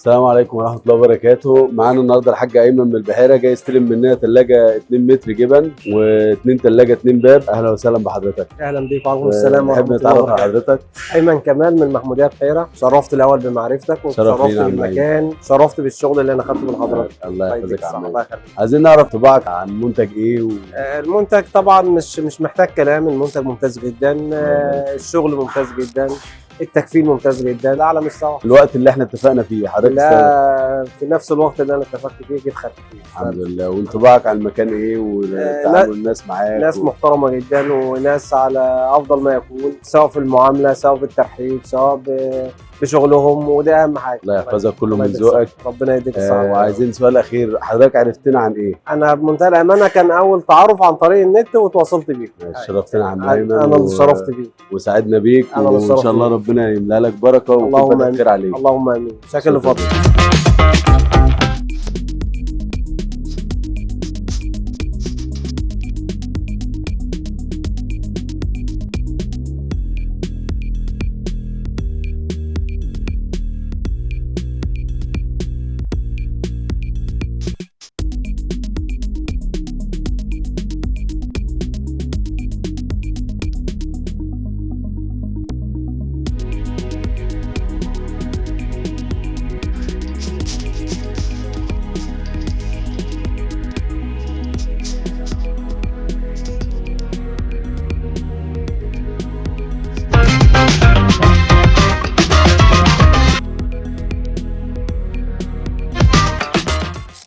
السلام عليكم ورحمه الله وبركاته. معانا النهارده الحاج ايمن من البحيره، جاي يستلم مننا ثلاجه 2 متر جبن واثنين ثلاجه 2 باب. اهلا وسهلا بحضرتك. اهلا بيك وعليكم السلام ورحمه نحب الله نتعرف على وبركاته. حضرتك. ايمن كمال من محموديه بحيره. شرفت الاول بمعرفتك وشرفت بالمكان، شرفت بالشغل اللي انا خدته من حضرتك. الله يحفظك يا عم. الله يخليك. عايزين نعرف طباعك عن منتج ايه المنتج طبعا مش محتاج كلام، المنتج ممتاز جدا، الشغل ممتاز جدا، التكفيل ممتاز جدا، ده على مستوى. الوقت اللي احنا اتفقنا فيه حضرتك لا في نفس الوقت اللي انا اتفقت فيه جيت خدت فيه. الحمد لله. وانطباعك عن المكان ايه وتعامل الناس معاك؟ ناس محترمه جدا وناس على افضل ما يكون، سواء في المعامله سواء في الترحيب سواء بشغلهم، وده اهم حاجه. الله يحفظك، كله من ذوقك. ربنا يديك الصحه. وعايزين سؤال اخير، حضرتك عرفتنا عن ايه؟ انا بمنتهى الامانه كان اول تعارف عن طريق النت وتواصلت بيك. شرفتنا يا عم ايمن. انا اللي شرفت بيك وسعدنا بيك، وان شاء الله ربنا يملى لك بركه ويكون خير عليك. اللهم امين. شكرا لفضلك.